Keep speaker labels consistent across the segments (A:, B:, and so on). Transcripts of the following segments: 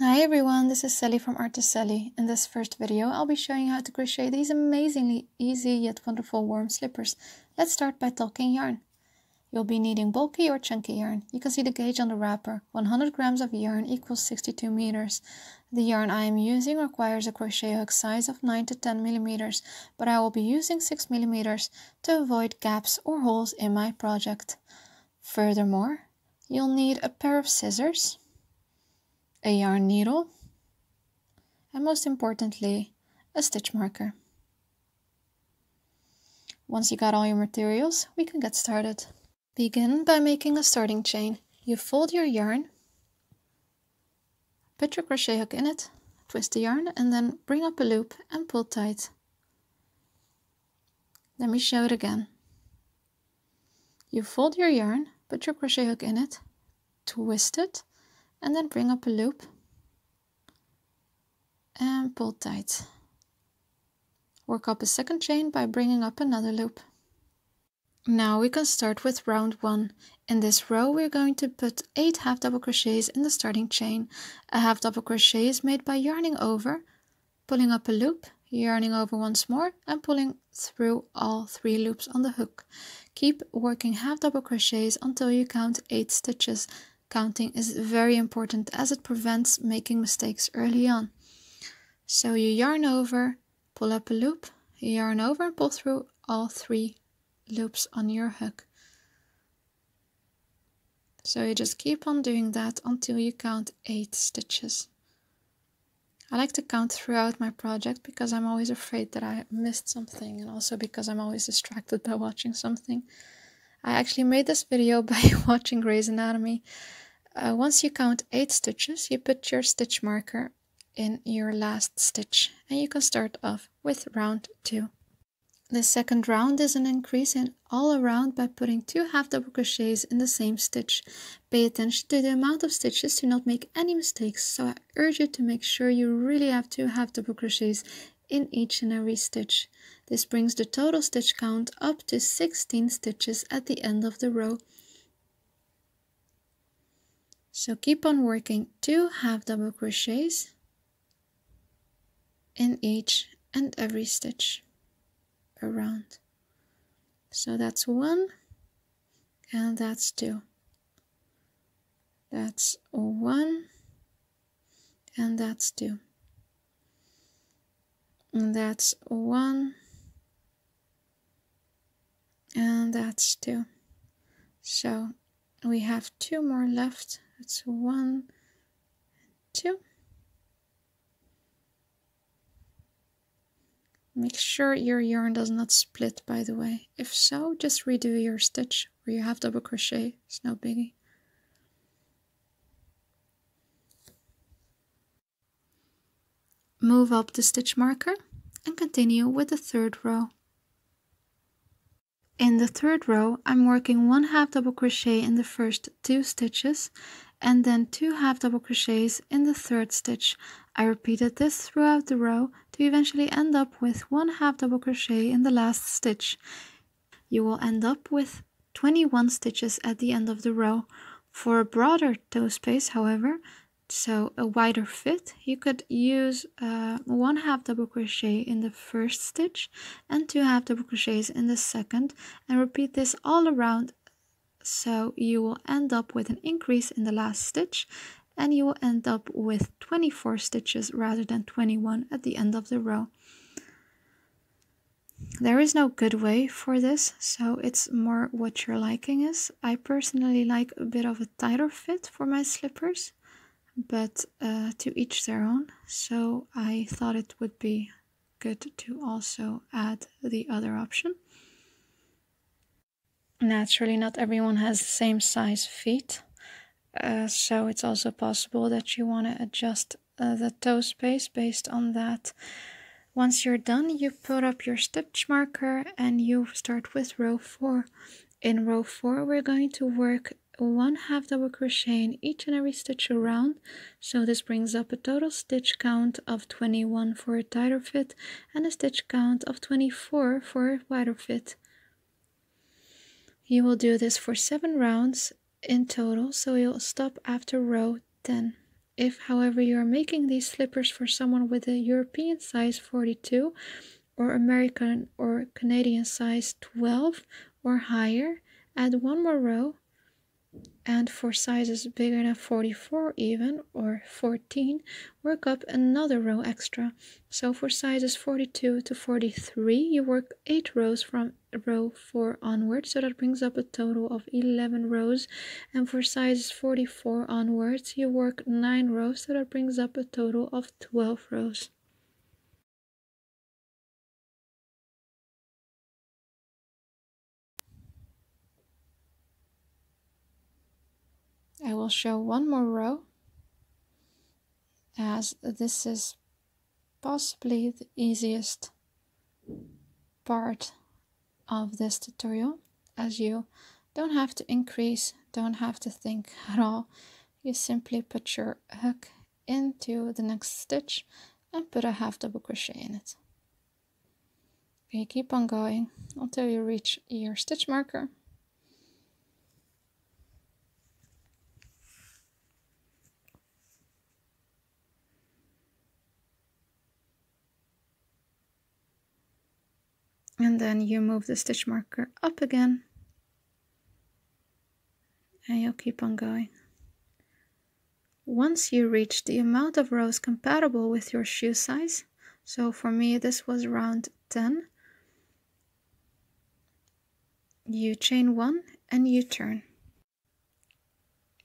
A: Hi everyone, this is Sally from ArtiSally. In this first video, I'll be showing you how to crochet these amazingly easy yet wonderful warm slippers. Let's start by talking yarn. You'll be needing bulky or chunky yarn. You can see the gauge on the wrapper. 100 grams of yarn equals 62 meters. The yarn I am using requires a crochet hook size of 9 to 10 millimeters, but I will be using 6 millimeters to avoid gaps or holes in my project. Furthermore, you'll need a pair of scissors, a yarn needle, and most importantly, a stitch marker. Once you got all your materials, we can get started. Begin by making a starting chain. You fold your yarn, put your crochet hook in it, twist the yarn, and then bring up a loop and pull tight. Let me show it again. You fold your yarn, put your crochet hook in it, twist it, and then bring up a loop and pull tight. Work up a second chain by bringing up another loop. Now we can start with round 1. In this row we're going to put 8 half double crochets in the starting chain. A half double crochet is made by yarning over, pulling up a loop, yarning over once more, and pulling through all 3 loops on the hook. Keep working half double crochets until you count 8 stitches. Counting is very important as it prevents making mistakes early on. So you yarn over, pull up a loop, yarn over and pull through all 3 loops on your hook. So you just keep on doing that until you count 8 stitches. I like to count throughout my project because I'm always afraid that I missed something, and also because I'm always distracted by watching something. I actually made this video by watching Grey's Anatomy. Once you count 8 stitches, you put your stitch marker in your last stitch, and you can start off with round 2. The second round is an increase in all around by putting 2 half double crochets in the same stitch. Pay attention to the amount of stitches to not make any mistakes, so I urge you to make sure you really have 2 half double crochets in each and every stitch. This brings the total stitch count up to 16 stitches at the end of the row. So keep on working 2 half double crochets in each and every stitch around. So that's 1 and that's 2. That's 1 and that's 2. And that's 1 and that's 2. So we have 2 more left. That's 1, 2. Make sure your yarn does not split, by the way. If so, just redo your stitch where you have double crochet. It's no biggie. Move up the stitch marker and continue with the third row. In the third row, I'm working 1 half double crochet in the first 2 stitches and then 2 half double crochets in the third stitch. I repeated this throughout the row to eventually end up with 1 half double crochet in the last stitch. You will end up with 21 stitches at the end of the row. For a broader toe space, however, so a wider fit, you could use 1 half double crochet in the first stitch and 2 half double crochets in the second, and repeat this all around, so you will end up with an increase in the last stitch, and you will end up with 24 stitches rather than 21 at the end of the row. There is no good way for this, so it's more what your liking is. I personally like a bit of a tighter fit for my slippers, but to each their own, so I thought it would be good to also add the other option. Naturally, not everyone has the same size feet, so it's also possible that you want to adjust the toe space based on that. Once you're done, you put up your stitch marker and you start with row 4. In row 4, we're going to work 1 half double crochet in each and every stitch around, so this brings up a total stitch count of 21 for a tighter fit and a stitch count of 24 for a wider fit. You will do this for 7 rounds in total, so you'll stop after row 10. If, however, you are making these slippers for someone with a European size 42 or American or Canadian size 12 or higher, add one more row, and for sizes bigger than 44 even or 14, work up another row extra. So for sizes 42 to 43, you work 8 rows from row 4 onwards, so that brings up a total of 11 rows. And for sizes 44 onwards, you work 9 rows, so that brings up a total of 12 rows. I will show one more row, as this is possibly the easiest part of this tutorial, as you don't have to increase, don't have to think at all. You simply put your hook into the next stitch and put a half double crochet in it. You keep on going until you reach your stitch marker. And then you move the stitch marker up again, and you'll keep on going. Once you reach the amount of rows compatible with your shoe size, so for me this was around 10, you chain 1 and you turn.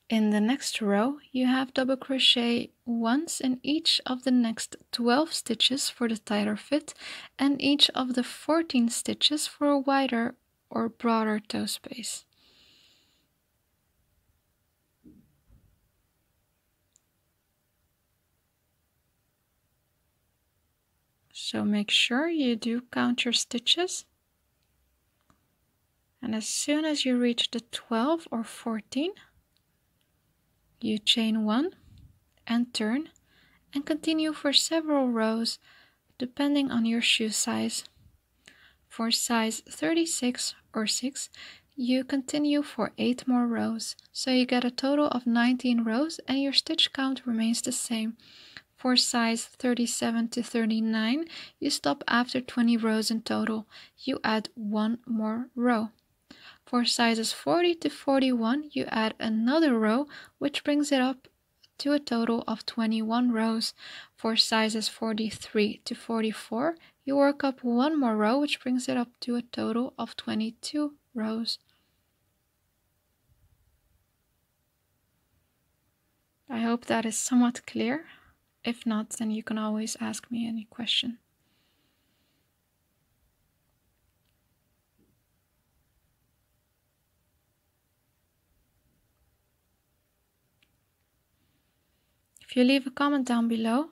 A: In the next row, you have double crochet once in each of the next 12 stitches for the tighter fit and each of the 14 stitches for a wider or broader toe space. So make sure you do count your stitches. And as soon as you reach the 12 or 14, you chain 1 and turn and continue for several rows depending on your shoe size. For size 36 or 6, you continue for 8 more rows, so you get a total of 19 rows and your stitch count remains the same. For size 37 to 39, you stop after 20 rows in total. You add 1 more row. For sizes 40 to 41, you add another row, which brings it up to a total of 21 rows. For sizes 43 to 44, you work up 1 more row, which brings it up to a total of 22 rows. I hope that is somewhat clear. If not, then you can always ask me any question. If you leave a comment down below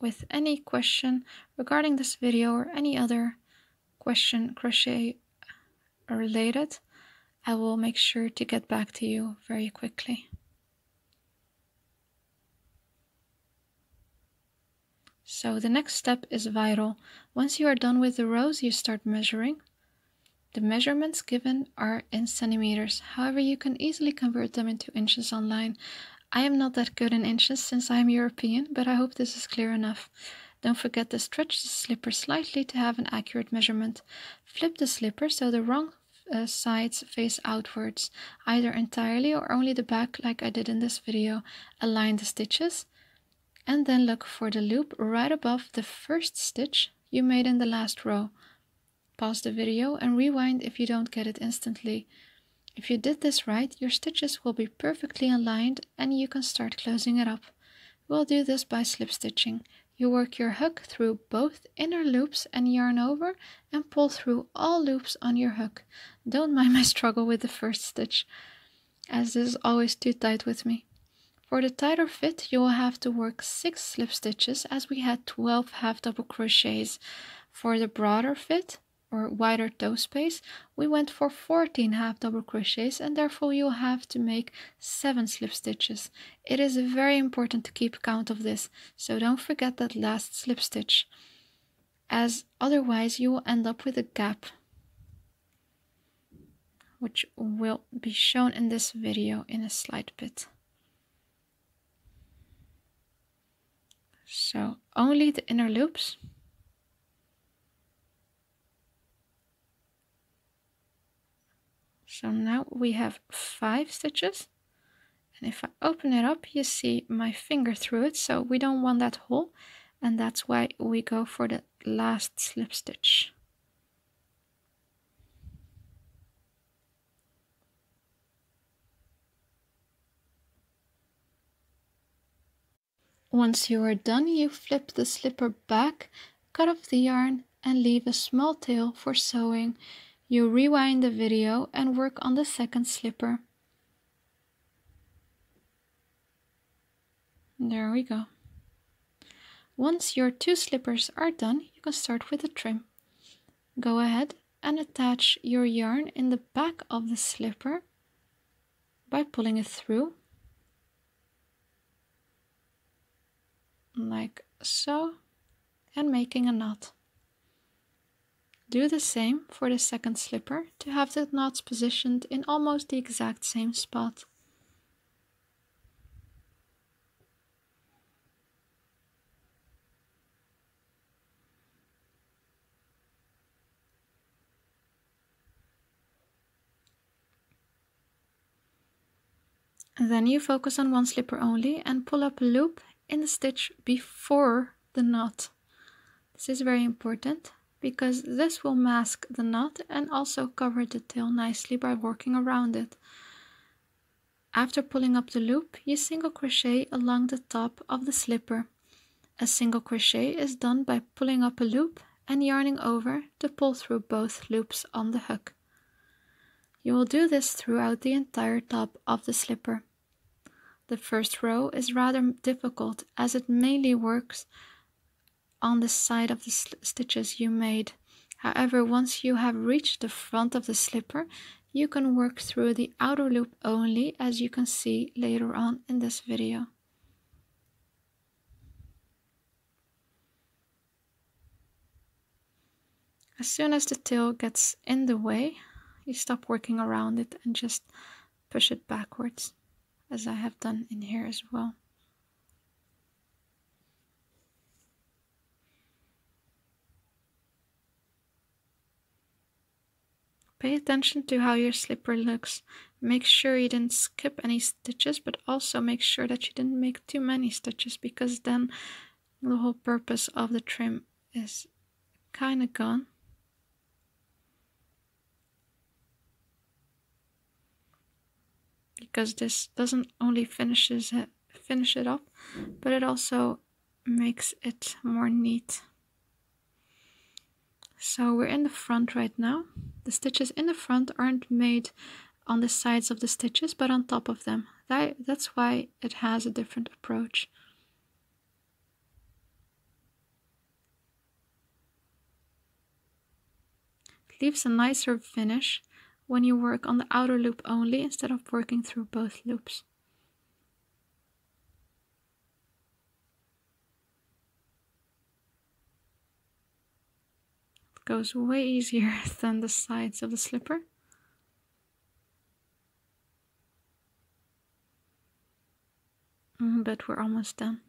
A: with any question regarding this video or any other question crochet related, I will make sure to get back to you very quickly. So the next step is vital. Once you are done with the rows, you start measuring. The measurements given are in centimeters. However, you can easily convert them into inches online. I am not that good in inches since I am European, but I hope this is clear enough. Don't forget to stretch the slipper slightly to have an accurate measurement. Flip the slipper so the wrong sides face outwards, either entirely or only the back like I did in this video. Align the stitches and then look for the loop right above the first stitch you made in the last row. Pause the video and rewind if you don't get it instantly. If you did this right, your stitches will be perfectly aligned and you can start closing it up. We'll do this by slip stitching. You work your hook through both inner loops and yarn over and pull through all loops on your hook. Don't mind my struggle with the first stitch, as this is always too tight with me. For the tighter fit, you will have to work 6 slip stitches as we had 12 half double crochets. For the broader fit, or wider toe space, we went for 14 half double crochets and therefore you'll have to make 7 slip stitches. It is very important to keep count of this, so don't forget that last slip stitch, as otherwise you will end up with a gap, which will be shown in this video in a slight bit. So only the inner loops. So now we have 5 stitches. And if I open it up, you see my finger through it, so we don't want that hole, and that's why we go for the last slip stitch. Once you are done, you flip the slipper back, cut off the yarn, and leave a small tail for sewing. You rewind the video and work on the second slipper. There we go. Once your 2 slippers are done, you can start with the trim. Go ahead and attach your yarn in the back of the slipper by pulling it through, like so, and making a knot. Do the same for the second slipper to have the knots positioned in almost the exact same spot. And then you focus on one slipper only and pull up a loop in the stitch before the knot. This is very important because this will mask the knot and also cover the tail nicely by working around it. After pulling up the loop, you single crochet along the top of the slipper. A single crochet is done by pulling up a loop and yarning over to pull through both loops on the hook. You will do this throughout the entire top of the slipper. The first row is rather difficult as it mainly works on the side of the stitches you made. However, once you have reached the front of the slipper, you can work through the outer loop only, as you can see later on in this video. As soon as the tail gets in the way, you stop working around it and just push it backwards, as I have done in here as well. Pay attention to how your slipper looks. Make sure you didn't skip any stitches, but also make sure that you didn't make too many stitches, because then the whole purpose of the trim is kind of gone. Because this doesn't only finish it up, but it also makes it more neat. So we're in the front right now. The stitches in the front aren't made on the sides of the stitches, but on top of them. That's why it has a different approach. It leaves a nicer finish when you work on the outer loop only instead of working through both loops. It goes way easier than the sides of the slipper. But we're almost done.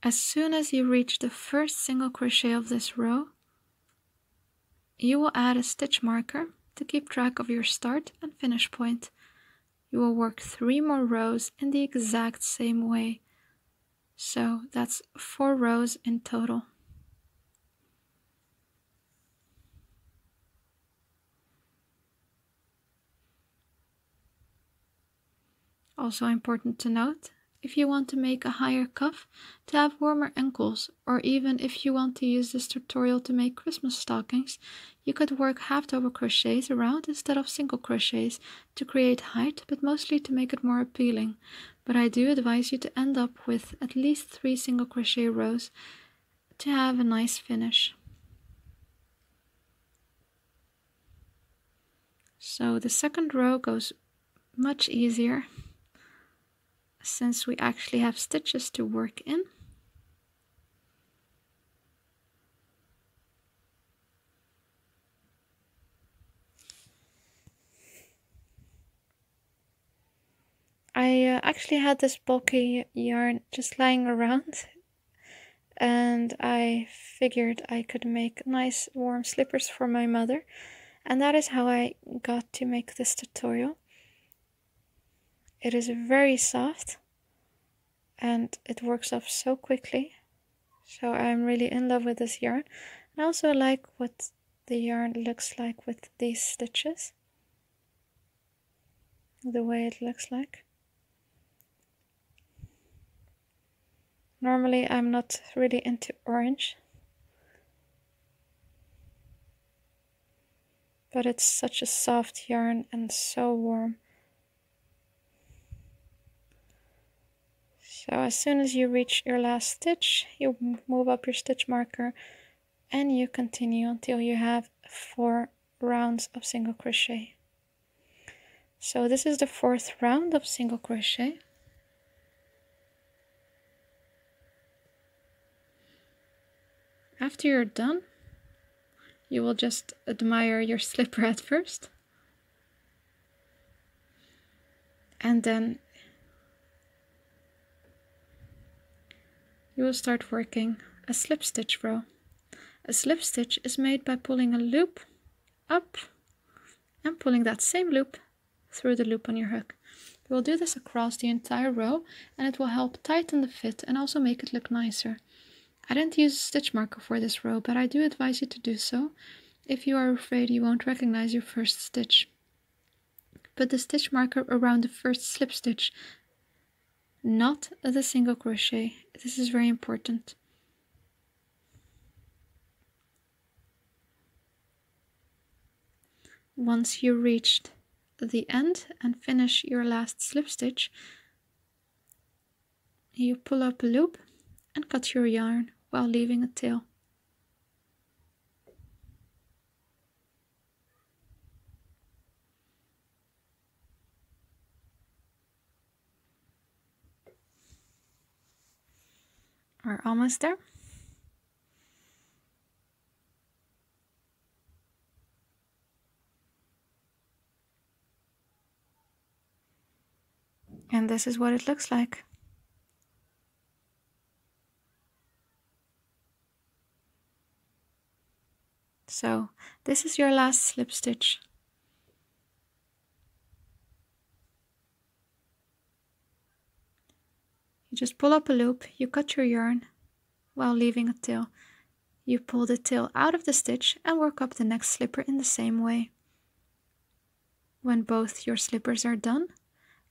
A: As soon as you reach the first single crochet of this row, you will add a stitch marker to keep track of your start and finish point. You will work 3 more rows in the exact same way. So that's 4 rows in total. Also important to note, if you want to make a higher cuff to have warmer ankles, or even if you want to use this tutorial to make Christmas stockings, you could work half double crochets around instead of single crochets to create height, but mostly to make it more appealing. But I do advise you to end up with at least 3 single crochet rows to have a nice finish. So the second row goes much easier, since we actually have stitches to work in. actually had this bulky yarn just lying around, and I figured I could make nice warm slippers for my mother, and that is how I got to make this tutorial. It is very soft and it works off so quickly, so I'm really in love with this yarn. I also like what the yarn looks like with these stitches, the way it looks like. Normally I'm not really into orange, but it's such a soft yarn and so warm. So as soon as you reach your last stitch, you move up your stitch marker and you continue until you have 4 rounds of single crochet. So this is the 4th round of single crochet. After you're done, you will just admire your slipper at first, and then you will start working a slip stitch row. A slip stitch is made by pulling a loop up and pulling that same loop through the loop on your hook. You will do this across the entire row, and it will help tighten the fit and also make it look nicer. I didn't use a stitch marker for this row, but I do advise you to do so if you are afraid you won't recognize your first stitch. Put the stitch marker around the first slip stitch, not the single crochet. This is very important. Once you reached the end and finish your last slip stitch, you pull up a loop and cut your yarn while leaving a tail. We're almost there. And this is what it looks like. So this is your last slip stitch. You just pull up a loop, you cut your yarn while leaving a tail. You pull the tail out of the stitch and work up the next slipper in the same way. When both your slippers are done,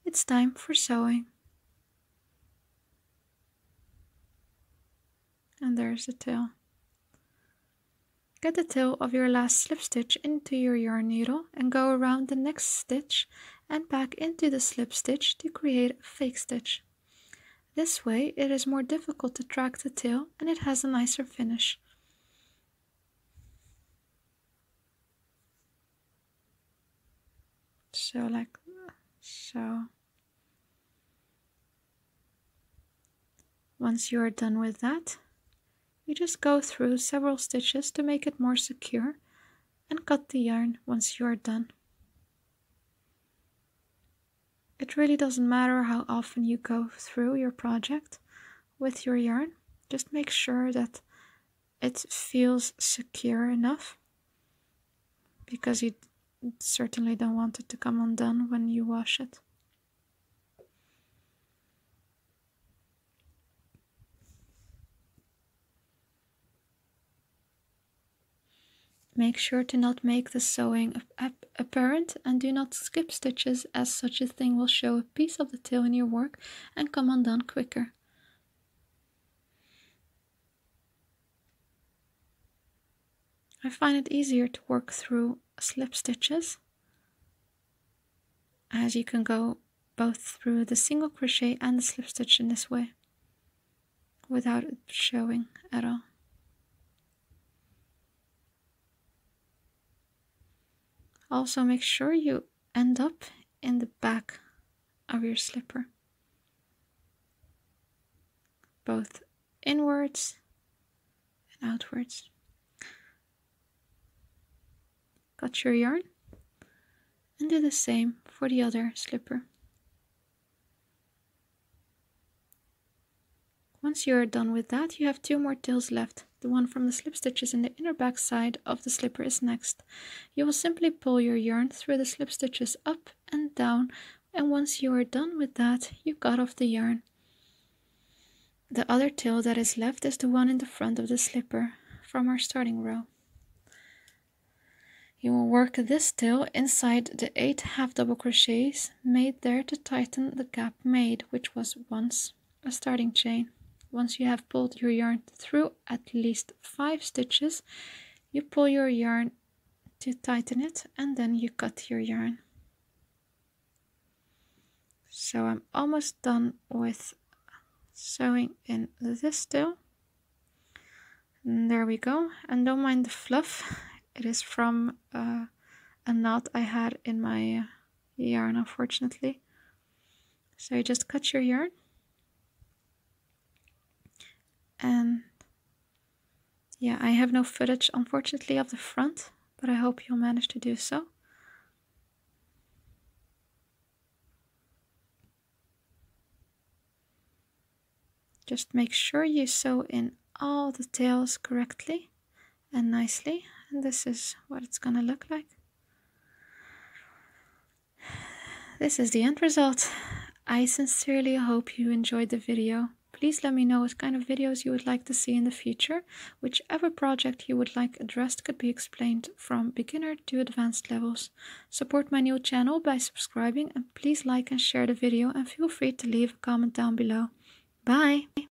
A: it's time for sewing. And there's the tail. Get the tail of your last slip stitch into your yarn needle and go around the next stitch and back into the slip stitch to create a fake stitch. This way it is more difficult to track the tail and it has a nicer finish. So like so. Once you are done with that, you just go through several stitches to make it more secure and cut the yarn once you are done. It really doesn't matter how often you go through your project with your yarn, just make sure that it feels secure enough, because you certainly don't want it to come undone when you wash it. Make sure to not make the sewing apparent and do not skip stitches, as such a thing will show a piece of the tail in your work and come undone quicker. I find it easier to work through slip stitches, as you can go both through the single crochet and the slip stitch in this way without it showing at all. Also make sure you end up in the back of your slipper, both inwards and outwards. Cut your yarn and do the same for the other slipper. Once you are done with that, you have 2 more tails left. The one from the slip stitches in the inner back side of the slipper is next. You will simply pull your yarn through the slip stitches up and down, and once you are done with that, you cut off the yarn. The other tail that is left is the one in the front of the slipper from our starting row. You will work this tail inside the 8 half double crochets made there to tighten the gap made, which was once a starting chain. Once you have pulled your yarn through at least 5 stitches, you pull your yarn to tighten it and then you cut your yarn. So I'm almost done with sewing in this tail. And there we go. And don't mind the fluff. It is from a knot I had in my yarn, unfortunately. So you just cut your yarn. And yeah, I have no footage, unfortunately, of the front, but I hope you'll manage to do so. Just make sure you sew in all the tails correctly and nicely. And this is what it's gonna look like. This is the end result. I sincerely hope you enjoyed the video. Please let me know what kind of videos you would like to see in the future. Whichever project you would like addressed could be explained from beginner to advanced levels. Support my new channel by subscribing, and please like and share the video, and feel free to leave a comment down below. Bye!